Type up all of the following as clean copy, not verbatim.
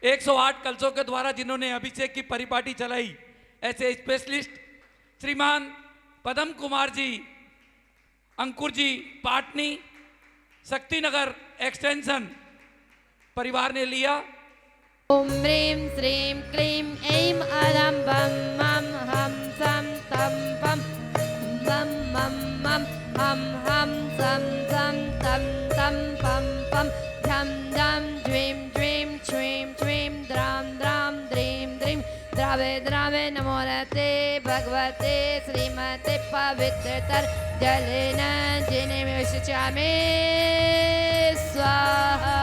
108 कलशों के द्वारा जिन्होंने अभिषेक की परिपाटी चलाई, ऐसे स्पेशलिस्ट श्रीमान पदम कुमार जी, अंकुर जी, पाटनी, शक्तिनगर एक्सटेंशन परिवार ने लिया। ओम ह्रीं श्रीं क्लीं ऐं अरं बम मम हम सम तम पम बम मम मम हम सम सम तम तम पम पम झम झम ज्वीं ज्वीं श्रीं श्रीं द्रां द्रां द्रीं द्रीं द्रावे द्रावे नमोरते भगवते श्रीमते पवित्रतर जलेन जिने विशचामि स्वाहा।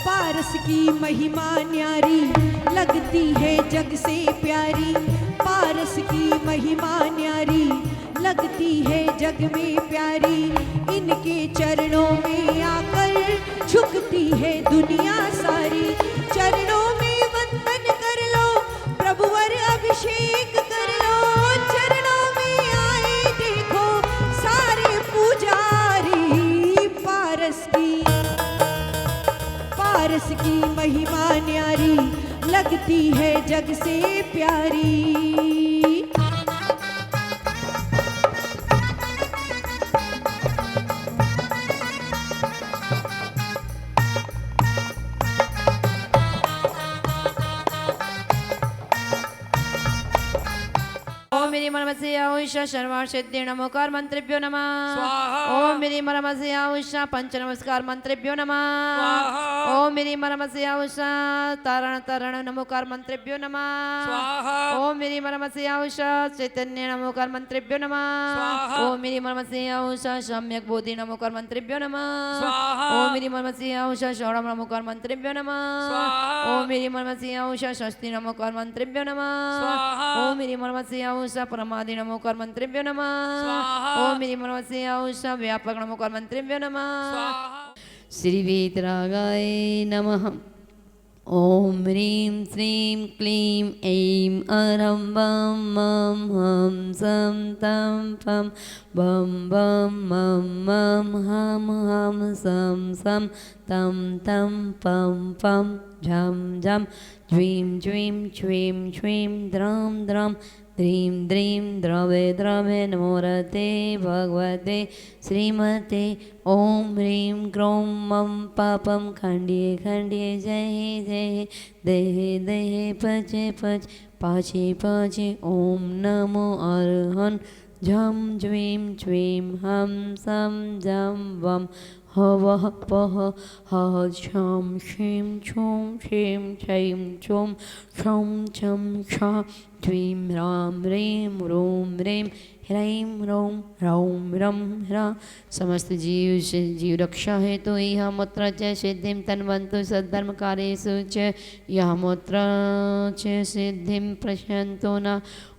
पारस की महिमा न्यारी लगती है जग से प्यारी। पारस की महिमा न्यारी लगती है जग में प्यारी। इनके चरणों में आकर झुकती है दुनिया सारी। चरणों में वंदन कर लो, प्रभुवर अभिषेक कर लो। चरणों में आए देखो सारे पुजारी। पारस की महिमा न्यारी लगती है जग से प्यारी। ओम मेरी मनमसे आउषा सर्वार्थ सिद्धि नमोकार मंत्रेभ्यो नमः। स्वाहा। ओम मेरी मनमसे आउषा पंच नमस्कार मंत्रेभ्यो नमः। स्वाहा। ओम मेरी मनमसे आउषा तारण तारण नमोकार मंत्रेभ्यो नमः। स्वाहा। ओम मेरी मनमसे आउषा चैतन्य नमोकार मंत्रेभ्यो नमः। स्वाहा। ओम मेरी मनमसे आउषा सम्यक बोधि नमोकार मंत्रेभ्यो नमः। स्वाहा। ओम मेरी मनमसे आउषा षोडम नमोकार मंत्रेभ्यो नमः। स्वाहा। ओम मेरी मनमसे आउषा षष्ठी नमोकार मंत्रेभ्यो नमः। स्वाहा। ओम मेरी मनमसे आउषा परमादि नमोकार मंत्रेभ्यो नमः। स्वाहा। ओम मेरी मनमसे आउषा व्यापक नमोकार मंत्रेभ्यो नमः। स्वाहा। श्री वीतरागाय नमः। ओम ह्रीं श्रीं क्लीं ऐं अरं बम मम हम सम तम पम बम बम मम मम हम सम सम तम तम पम पम झम झम ज्वीं ज्वीं श्वीं श्वीं द्रां द्रां द्रीं द्रीं द्रवे द्रवे नमोरते भगवते श्रीमते। ओम ह्रीं क्रों मम पापम खंडिये खंडिये जय जय देहे देहे पचे पच पाचे पाचे। ओम नमो अर्हन् झम ज्वीं श्वीं हम सम जम वम हवः पः हः छं छीं छुं छीं छैं छुं छं छं छा द्वीं रां ह्रीं रूं ह्रीं ह्रैं ह्रौं ह्रौं रं ह्रा। समस्त जीव रक्षा हेतु यह मूत्र च सिद्धिं तन्वन्तु सद्धर्म कार्येषु च यह मूत्र च सिद्धिं प्रशन्तु न।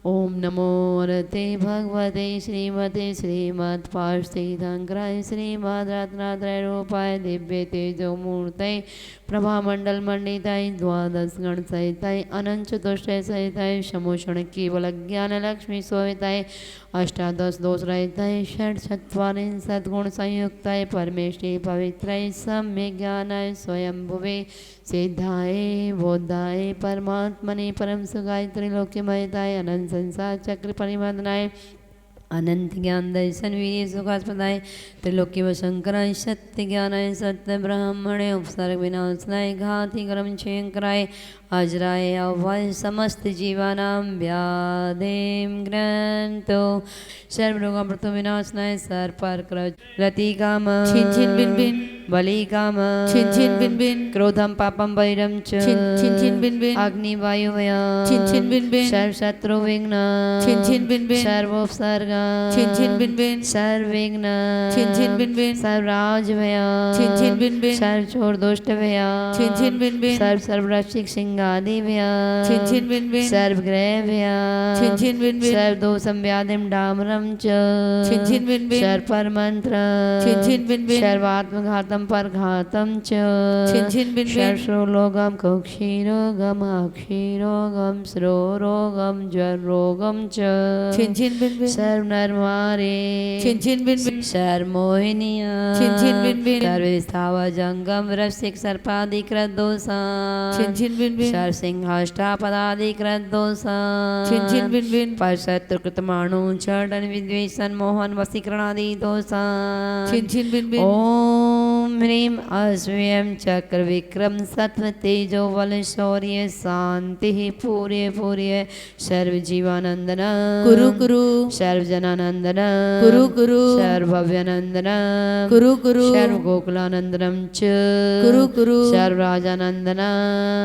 ओम नमो रते भगवते श्रीमते श्रीमत्पार्थितांकराय श्रीमद्रत्नात्रय रूपाय दिव्य तेजो मूर्तये प्रभामंडल मंडिताय द्वादश गण सहिताय अनंत चतुष्टय सहिताय समोषण केवल ज्ञान लक्ष्मी सोहिताय अष्टादश दोष रहिताय षट चत्वारिंशत् गुण संयुक्ताय परमेष्टि पवित्राय सम्यक ज्ञानाय स्वयंभुवे सिद्धाय बोधाय परमात्मने परम सुखाय त्रिलोक्यमयताय अनंत संसार चक्र परिवर्तनाय अनंत ज्ञान दर्शन वीर्य सुखास्पदाय त्रिलोक्य शंकराय सत्य ज्ञानाय सत्य ब्राह्मणे उपसर्ग विनाशनाय घाति कर्म शंकराय अजराय अव्वय समस्त जीवानां व्याधिं ग्रन्थो सर्वरोगां प्रतो विनाशनाय सर्पार्क्रज रतिकाम छिन छिन बिन बिन बलिकाम छिन छिन बिन बिन क्रोधं पापं वैरं च छिन छिन बिन बिन अग्निवायुवय छिन छिन बिन बिन सर्वशत्रु विघ्न छिन छिन बिन बिन सर्वोपसर्ग छिन छिन बिन बिन सर्वविघ्न छिन छिन बिन बिन सर्वराजभय छिन छिन बिन बिन सर्वचोर दुष्टभय छिन छिन बिन बिन सर्वरक्षक सिंहादिभय छिन छिन बिन बिन सर्वग्रहभय छिन छिन बिन बिन सर्वदोषं व्याधिं डामरं च छिन छिन बिन बिन सर्वपरमन्त्र छिन छिन बिन बिन सर्वात्मघातं परघातं परघातं च छिन छिन बिन बिन शर्षरोगं कक्षीरोगम अक्षीरोगम श्रोरोगम ज्वरोगम च छिन छिन बिन बिन सर्वनर्मारे छिन छिन बिन बिन सर्वमोहिनिया छिन छिन बिन बिन सर्वविस्थावजंगम रसिक सर्पादिकृत दोषा छिन छिन बिन बिन सर्वसिंहाष्टापदादिकृत दोषा छिन छिन बिन बिन परशत्रुकृतमाणु चरण विद्वेषण मोहन वशीकरणादि दोषा छिन छिन बिन बिन ओम ह्रीं अस्व्यं चक्र विक्रम सत्व तेजो बल शौर्य शांति पूर्य पूर्य सर्व जीवानंदन कुरु कुरु सर्व जनानंदन कुरु कुरु सर्व भव्यानंदन कुरु कुरु सर्व गोकुलानंदनम च कुरु कुरु सर्व राजानंदन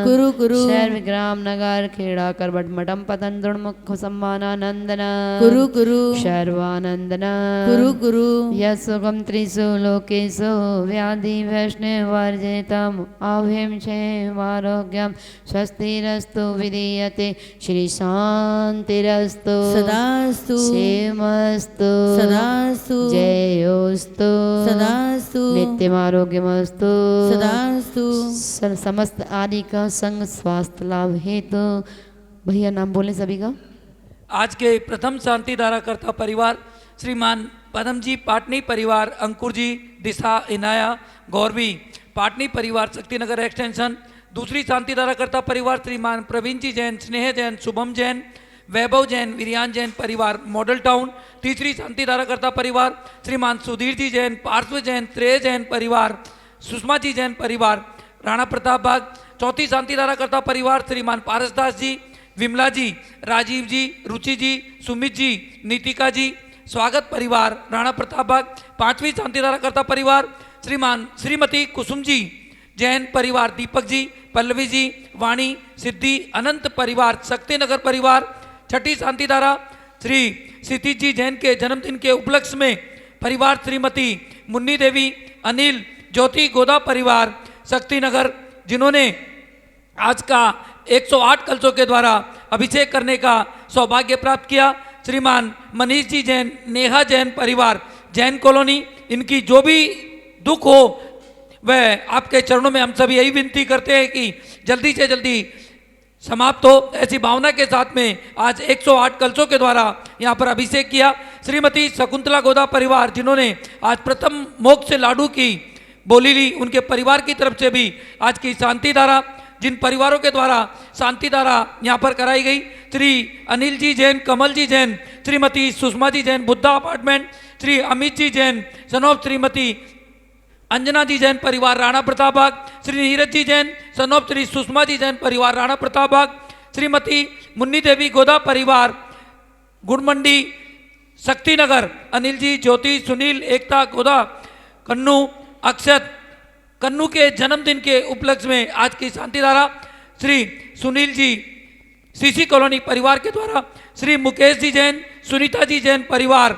कुरु कुरु सर्व ग्राम नगर खेड़ा करबट मठम पतन दुर्मुख सम्मानानंदन कुरु कुरु सर्वानंदन कुरु कुरु यशोगम त्रिषु लोकेषु व्याधि वैष्णवर्जितम अभयम क्षेमारोग्यम स्वस्तिरस्तु विधीयते श्री शांतिरस्तु सदास्तु क्षेमस्तु सदास्तु जयोस्तु सदास्तु नित्यमारोग्यमस्तु सदास्तु समस्त आदि का संग स्वास्थ्य लाभ हेतु भैया नाम बोले सभी का। आज के प्रथम शांति धारा कर्ता परिवार श्रीमान पदम जी पाटनी परिवार, अंकुर जी दिशा इनाया गौरवी पाटनी परिवार शक्तिनगर एक्सटेंशन। दूसरी शांति धारा कर्ता परिवार श्रीमान प्रवीण जी जैन, स्नेह जैन, शुभम जैन, वैभव जैन, विरियान जैन परिवार मॉडल टाउन। तीसरी शांति धारा कर्ता परिवार श्रीमान सुधीर जी जैन, पार्श्व जैन, त्रेय जैन परिवार, सुषमा जी जैन परिवार राणा प्रताप बाग। चौथी शांति धारा कर्ता परिवार श्रीमान पारसदास जी, विमला जी, राजीव जी, रुचि जी, सुमित जी, नीतिका जी स्वागत परिवार राणा प्रताप बाग। पांचवी शांति धारा कर्ता परिवार श्रीमान श्रीमती कुसुम जी जैन परिवार, दीपक जी, पल्लवी जी, वाणी, सिद्धि, अनंत परिवार शक्तिनगर परिवार। छठी शांति धारा श्री क्षितिज जी जैन के जन्मदिन के उपलक्ष्य में परिवार श्रीमती मुन्नी देवी, अनिल, ज्योति गोदा परिवार शक्तिनगर, जिन्होंने आज का 108 कलशों के द्वारा अभिषेक करने का सौभाग्य प्राप्त किया। श्रीमान मनीष जी जैन, नेहा जैन परिवार जैन कॉलोनी। इनकी जो भी दुख हो वह आपके चरणों में हम सभी यही विनती करते हैं कि जल्दी से जल्दी समाप्त हो। ऐसी भावना के साथ में आज 108 कलशों के द्वारा यहाँ पर अभिषेक किया। श्रीमती शकुंतला गोदा परिवार, जिन्होंने आज प्रथम मोक्ष से लाडू की बोली ली, उनके परिवार की तरफ से भी आज की शांति धारा, जिन परिवारों के द्वारा शांति धारा यहाँ पर कराई गई, Shri Anil ji Jain, Kamal ji Jain, Shrimati Sushma ji Jain, Buddha apartment, Shri Amit ji Jain, son of Shrimati Anjana ji Jain परिवार राणा प्रताप बाग, श्री नीरज जी जैन, सन ऑफ श्री सुषमा जी जैन परिवार राणा प्रताप बाग, श्रीमती मुन्नी देवी गोदा परिवार गुड़मंडी शक्तिनगर, अनिल जी, ज्योति, सुनील, एकता गोदा, कन्नू, अक्षत कन्नू के जन्मदिन के उपलक्ष्य में आज की शांति धारा श्री सुनील जी सीसी कॉलोनी परिवार के द्वारा, श्री मुकेश जी जैन, सुनीता जी जैन परिवार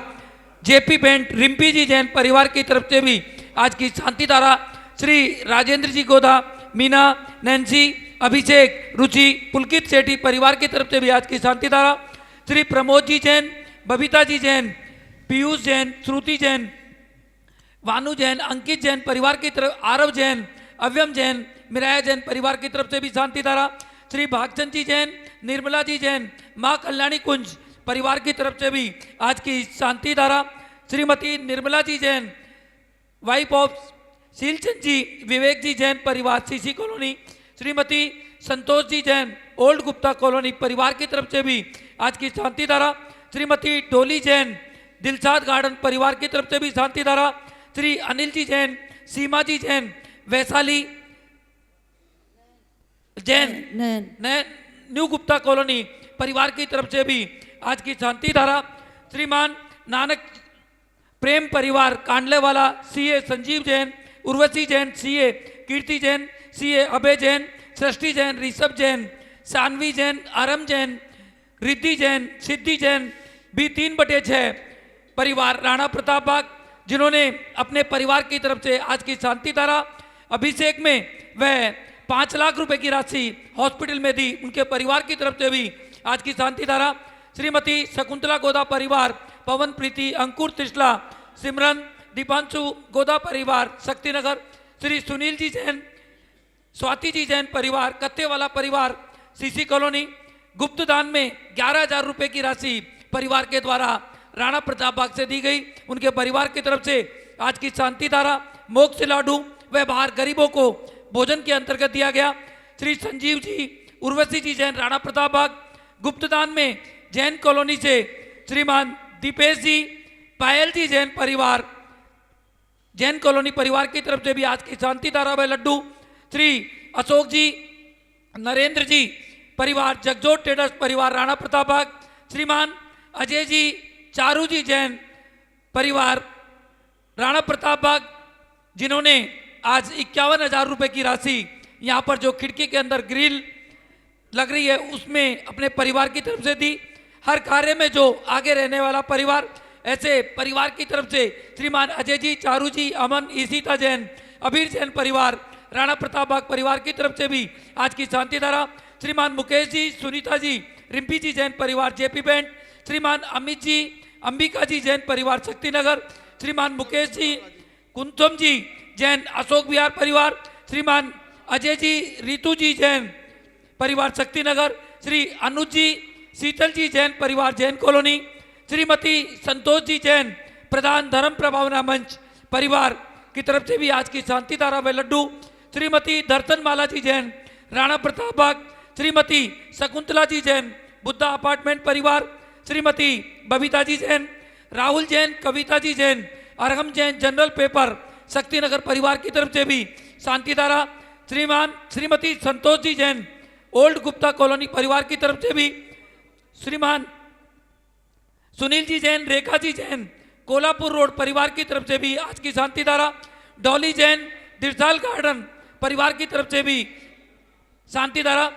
जेपी बेंट, रिम्पी जी जैन परिवार की तरफ से भी आज की शांति धारा, श्री राजेंद्र जी गोदा, मीना, नैन्सी, अभिषेक, रुचि, पुलकित सेठी परिवार की तरफ से भी आज की शांति धारा, श्री प्रमोद जी जैन, बबीता जी जैन, पीयूष जैन, श्रुति जैन, वानु जैन, अंकित जैन परिवार की तरफ, आरव जैन, अव्यम जैन, मिराया जैन परिवार की तरफ से भी शांति धारा, श्री भागचंद जी जैन, निर्मला जी जैन, माँ कल्याणी कुंज परिवार की तरफ से भी आज की शांति धारा, श्रीमती निर्मला जी जैन, वाइफ ऑफ शीलचंद जी, विवेक जी जैन परिवार CC colony, Shrimati Santosh ji Jain, old Gupta colony परिवार की तरफ से भी आज की शांति धारा, श्रीमती डोली जैन, दिलशाद गार्डन परिवार की तरफ से भी शांति धारा, श्री अनिल जी जैन, सीमा जी जैन, वैशाली जैन, न्यू गुप्ता कॉलोनी परिवार की तरफ से भी आज की शांति धारा, श्रीमान नानक प्रेम परिवार कांडलेवाला सीए संजीव जैन, उर्वशी जैन सीए, कीर्ति जैन सीए, अभय जैन, सृष्टि जैन, ऋषभ जैन, सानवी जैन, आरम जैन, रिद्धि जैन, सिद्धि जैन भी 3/6 परिवार राणा प्रताप बाग, जिन्होंने अपने परिवार की तरफ से आज की शांति धारा अभिषेक में वह 5 लाख रुपए की राशि हॉस्पिटल में दी, उनके परिवार की तरफ से भी आज की शांति धारा, श्रीमती शकुंतला गोदा परिवार, पवन प्रीति, अंकुर त्रिशला, सिमरन, दीपांशु गोदा परिवार शक्तिनगर, श्री सुनील जी जैन, स्वाति जी जैन परिवार, कत्तेवाला परिवार, सीसी कॉलोनी, गुप्त दान में 11,000 रुपए की राशि परिवार के द्वारा राणा प्रताप बाग से दी गई। उनके परिवार की तरफ से आज की शांति धारा, मोक्ष लाडू व बाहर गरीबों को भोजन के अंतर्गत दिया गया। श्री संजीव जी, उर्वशी जी जैन, राणा प्रताप बाग, गुप्तदान में जैन कॉलोनी से श्रीमान दीपेश जी, पायल जी जैन परिवार, जैन कॉलोनी परिवार की तरफ से भी आज की शांति धारा व लड्डू। श्री अशोक जी, नरेंद्र जी परिवार, जगजोत ट्रेडर्स परिवार, राणा प्रताप बाग, श्रीमान अजय जी, चारू जी जैन परिवार, राणा प्रताप बाग, जिन्होंने आज 51,000 रुपए की राशि यहाँ पर जो खिड़की के अंदर ग्रिल लग रही है उसमें अपने परिवार की तरफ से दी। हर कार्य में जो आगे रहने वाला परिवार, ऐसे परिवार की तरफ से श्रीमान अजय जी, चारू जी, अमन, ईशिता जैन, अबीर जैन परिवार, राणा प्रताप बाग परिवार की तरफ से भी आज की शांति धारा। श्रीमान मुकेश जी, सुनीता जी, रिम्पी जी जैन परिवार, जेपी बैंड, श्रीमान अमित जी, अंबिका जी जैन परिवार, शक्तिनगर, श्रीमान मुकेश जी, कुंतम जी जैन, अशोक विहार परिवार, श्रीमान अजय जी, रितु जी जैन परिवार, शक्तिनगर, श्री अनुज जी, शीतल जी जैन परिवार, जैन कॉलोनी, श्रीमती संतोष जी जैन, प्रधान धर्म प्रभावना मंच परिवार की तरफ से भी आज की शांति धारा व लड्डू। श्रीमती दर्शन माला जी जैन, राणा प्रताप बाग, श्रीमती शकुंतला जी जैन, बुद्धा अपार्टमेंट परिवार, श्रीमती बबीता जी जैन, राहुल जैन, कविता जी जैन, अरहम जैन, जनरल पेपर, शक्तिनगर परिवार की तरफ से भी शांति धारा। श्रीमान श्रीमती संतोष जी जैन, ओल्ड गुप्ता कॉलोनी परिवार की तरफ से भी, श्रीमान सुनील जी जैन, रेखा जी जैन, कोल्हापुर रोड परिवार की तरफ से भी आज की शांति धारा। डॉली जैन, दिरसाल गार्डन परिवार की तरफ से भी शांति धारा।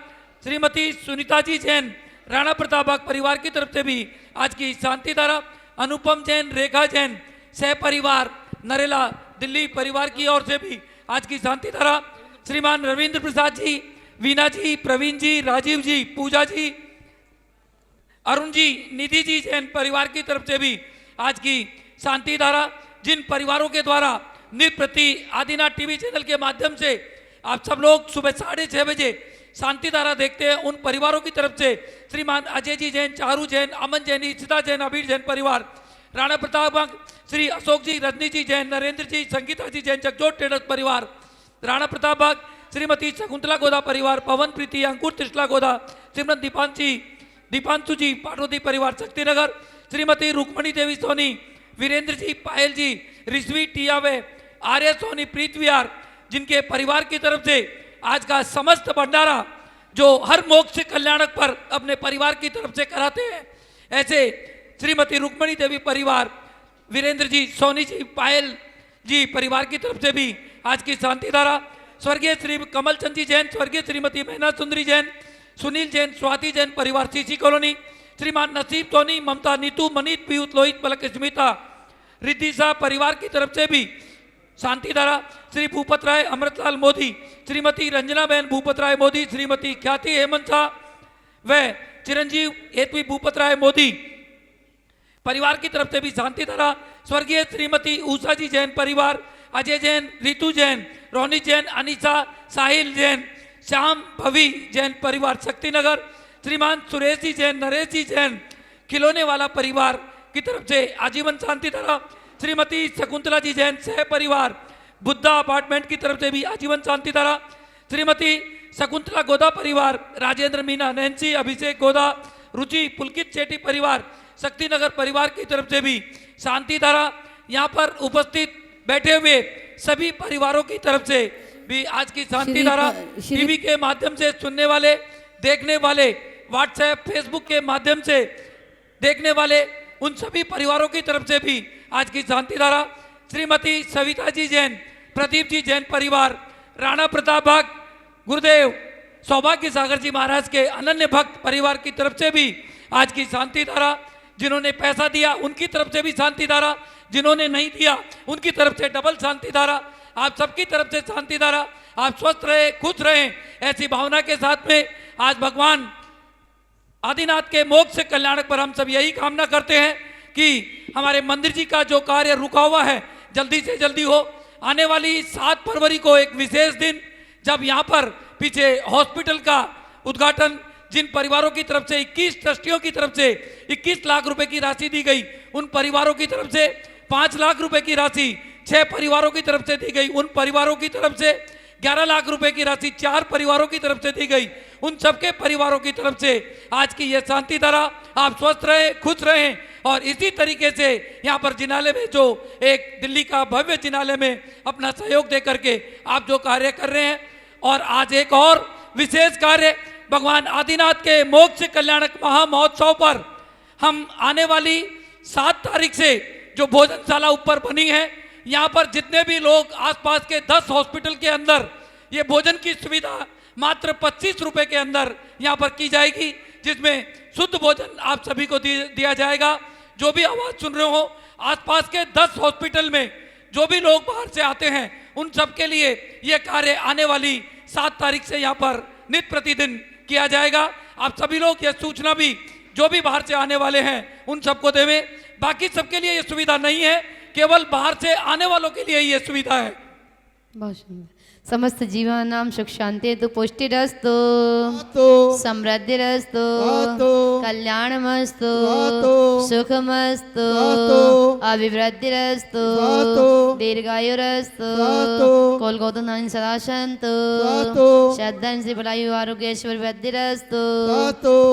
श्रीमती सुनीता जी जैन, राणा प्रताप बाग परिवार की तरफ से भी आज की शांति धारा। अनुपम जैन, रेखा जैन, सह परिवार, नरेला दिल्ली परिवार की ओर से भी आज की शांति धारा। श्रीमान रविंद्र प्रसाद जी, वीना जी, प्रवीण जी, राजीव जी, पूजा जी, अरुण जी, निधि जी जैन परिवार की तरफ से भी आज की शांति धारा। जिन परिवारों के द्वारा नृत्य प्रति आदिनाथ टीवी चैनल के माध्यम से आप सब लोग सुबह 6:30 बजे शांति धारा देखते हैं, उन परिवारों की तरफ से श्रीमान अजय जी जैन, चारू जैन, अमन जैन, ईशिता जैन, अबीर जैन परिवार, राणा प्रताप बाग, श्री अशोक जी, रजनी जी जैन, नरेंद्र जी, संगीता जी जैन, जगजोत ट्रेडर्स परिवार, राणा प्रताप बाग, श्रीमती शकुंतला गोदा परिवार, पवन प्रीति, अंकुर त्रिशला गोदा, श्रीमत दीपांशु जी, पार्वती परिवार, शक्तिनगर, श्रीमती रुक्मणी देवी सोनी, वीरेंद्र जी, पायल जी, रिश्वी टियावे, आर्य सोनी, प्रीत विहार, जिनके परिवार की तरफ से आज का समस्त भंडारा जो हर मोक्ष कल्याणक पर अपने परिवार की तरफ से कराते हैं, ऐसे श्रीमती रुक्मणी देवी परिवार, वीरेंद्र जी, सोनी जी, पायल जी परिवार की तरफ से भी आज की शांति धारा। स्वर्गीय श्री कमल चंद जी जैन, स्वर्गीय श्रीमती मैना सुंदरी जैन, सुनील जैन, स्वाति जैन परिवार, सीसी कॉलोनी, श्रीमान नसीब सोनी, ममता, नीतू, मनीत, पीयूष, लोहित, पलक, स्मिता, रिद्धि शाह परिवार की तरफ से भी शांति धारा। श्री भूपत राय, अमृतलाल मोदी, श्रीमती रंजना बहन भूपत राय मोदी, श्रीमती ख्याति हेमंत शाह व चिरंजीव हेतवी भूपत राय मोदी परिवार की तरफ से भी शांति धारा। स्वर्गीय श्रीमती उषा जी जैन परिवार, अजय जैन, रितु जैन, रोनी जैन, अनिशा, साहिल जैन, श्याम भवी जैन परिवार, शक्तिनगर, श्रीमान सुरेश जी जैन, नरेश जी जैन, खिलौने वाला परिवार की तरफ से आजीवन शांति धारा। श्रीमती शकुंतला जी जैन, सह परिवार, बुद्धा अपार्टमेंट की तरफ से भी आजीवन शांति धारा। श्रीमती शकुंतला गोदा परिवार, राजेंद्र मीना, नैन्सी, अभिषेक गोदा, रुचि, पुलकित चेटी परिवार, शक्तिनगर परिवार की तरफ से भी शांति धारा। यहाँ पर उपस्थित बैठे हुए सभी परिवारों की तरफ से भी आज की शांति धारा। टीवी के माध्यम से सुनने वाले, देखने वाले, व्हाट्सएप, फेसबुक के माध्यम से देखने वाले उन सभी परिवारों की तरफ से भी आज की शांति धारा। श्रीमती सविता जी जैन, प्रदीप जी जैन परिवार, राणा प्रताप बाग, गुरुदेव सौभाग्य सागर जी महाराज के अनन्य भक्त परिवार की तरफ से भी आज की शांति धारा। जिन्होंने पैसा दिया उनकी तरफ से भी शांति धारा, जिन्होंने नहीं दिया उनकी तरफ से डबल शांति धारा। आप सबकी तरफ से शांति धारा। आप स्वस्थ रहे, खुश रहें, ऐसी भावना के साथ में आज भगवान आदिनाथ के मोक्ष से कल्याणक पर हम सब यही कामना करते हैं कि हमारे मंदिर जी का जो कार्य रुका हुआ है जल्दी से जल्दी हो। आने वाली 7 फरवरी को एक विशेष दिन, जब यहाँ पर पीछे हॉस्पिटल का उद्घाटन जिन परिवारों की तरफ से 21 ट्रस्टियों की तरफ से 21 लाख रुपए की राशि दी गई, उन परिवारों की तरफ से 5 लाख रुपए की राशि 6 परिवारों की तरफ से दी गई, उन परिवारों की तरफ से 11 लाख रुपए की राशि 4 परिवारों की तरफ से दी गई, उन सबके परिवारों की तरफ से आज की ये शांति धारा, आप स्वस्थ रहें, खुश रहें। और इसी तरीके से यहाँ पर जिनालय में जो एक दिल्ली का भव्य जिनालय में अपना सहयोग दे करके आप जो कार्य कर रहे हैं, और आज एक और विशेष कार्य भगवान आदिनाथ के मोक्ष कल्याणक महामहोत्सव पर हम आने वाली 7 तारीख से जो भोजनशाला ऊपर बनी है, यहाँ पर जितने भी लोग आसपास के 10 हॉस्पिटल के अंदर ये भोजन की सुविधा मात्र 25 रुपए के अंदर यहाँ पर की जाएगी, जिसमें शुद्ध भोजन आप सभी को दिया जाएगा। जो भी आवाज़ सुन रहे हो, आसपास के 10 हॉस्पिटल में जो भी लोग बाहर से आते हैं, उन सब के लिए ये कार्य आने वाली 7 तारीख से यहाँ पर नित्य प्रतिदिन किया जाएगा। आप सभी लोग ये सूचना भी जो भी बाहर से आने वाले हैं उन सबको देवें। बाकी सबके लिए ये सुविधा नहीं है, केवल बाहर से आने वालों के लिए ये सुविधा है। बहुत सुंदर। समस्त जीवानां सुख शांति तो पुष्टिरस्तु, समृद्धिरस्तु, कल्याणमस्तु, सुखमस्तु, अभिवृद्धिरस्तु, दीर्घायुरस्तु, कोलगोतनानि सदा सन्तु, श्रद्धं श्रीबलायु आरोग्येश्वर वृद्धिरस्तु।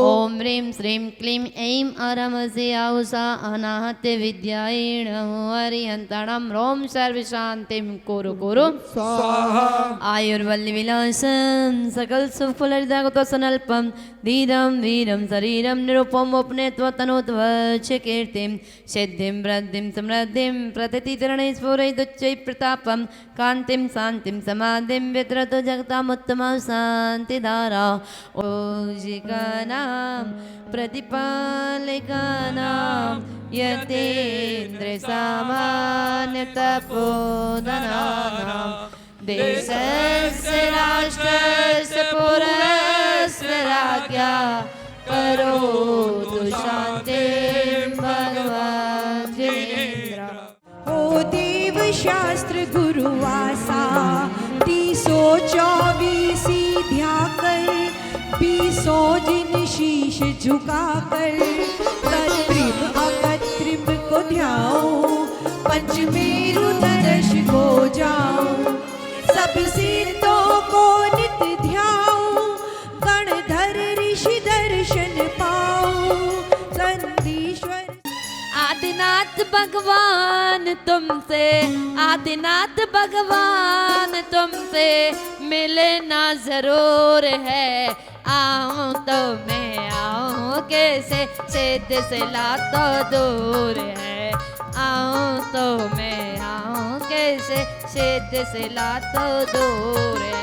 ओम ह्रीं श्रीं क्लीं ऐं अरमसे आहुषा अनाहते विद्यायै नमो हरिहन्ताणां रोम सर्वशान्तिं कुरु कुरु स्वाहा। आयुर्वल्ली विलासं सकल सुफलहृदयगतसनल्पं धीरं वीरं शरीरं निरुपम उपनेत्वा तनोत्वच कीर्तिं सिद्धिं वृद्धिं समृद्धिं प्रतितितरणे स्फुरयिदुच्चै प्रतापं कान्तिं शान्तिं समाधिं वितरतु जगतामुत्तमा शान्तिधारा। ओजिकानां प्रतिपालिकानां यतीन्द्रसामान्यतपोधनानां देशस्य राष्ट्रस्य पुरस्य राज्ञा करोतु शान्तिं भगवान् जिनेन्द्र। ओ देव शास्त्र गुरुवासा 324 ध्याकर 20 जिन शीश झुकाकर तत्त्रिम अकत्रिम को ध्याओ पंचमेरु दर्श को जाओ सब सिद्धों को नित ध्याओ गणधर ऋषि दर्शन पाओ संदीश्वर। आदिनाथ भगवान तुमसे, आदिनाथ भगवान तुमसे मिलना जरूर है। आऊं तो मैं आऊं कैसे, सिद्ध से लातो दूर है। आऊं तो मैं आऊं कैसे, सिद्ध से लातो दूर है।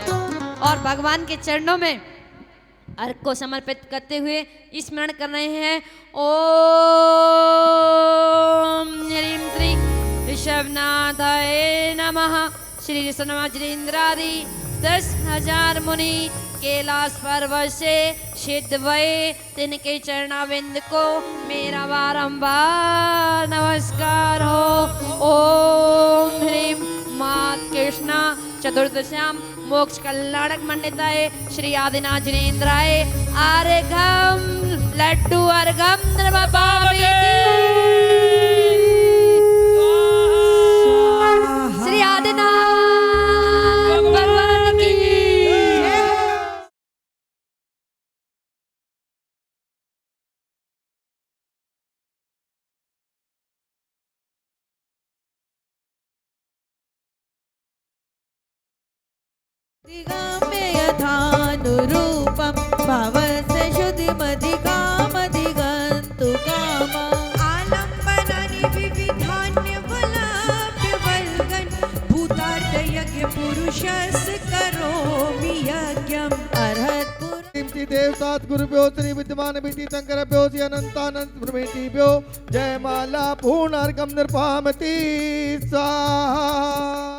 और भगवान के चरणों में अर्घ को समर्पित करते हुए स्मरण कर रहे हैं। ओम ह्रीं श्री ऋषभनाथाय नमः। श्री ऋषभनाथेन्द्रादि 10,000 मुनि कैलाश पर्वत से सिद्ध भये, तिनके चरणाविंद को मेरा बारंबार नमस्कार हो। ओम ह्रीं मात कृष्णा चतुर्दश्याम मोक्ष कल्याणक मंडिताय श्री आदिनाथ जिनेन्द्राय अर्घम लड्डू अर्घम नमः। श्री आदिनाथ भगवान की दिगम्य यथानुरूपं भवस्य शुद्धिमधिकामधिगन्तु कामा आलम्बनानि विविधान्यवलभ्य वल्गन् भूतार्थयज्ञ पुरुषस्य करोमि यज्ञम् अर्हत्पुर देवतात गुरुभ्यो श्री विद्यमान विधि शंकरभ्यो श्री अनंतानंद ब्रह्मेतिभ्यो जयमाला पूर्णार्घम निर्पामति स्वाहा।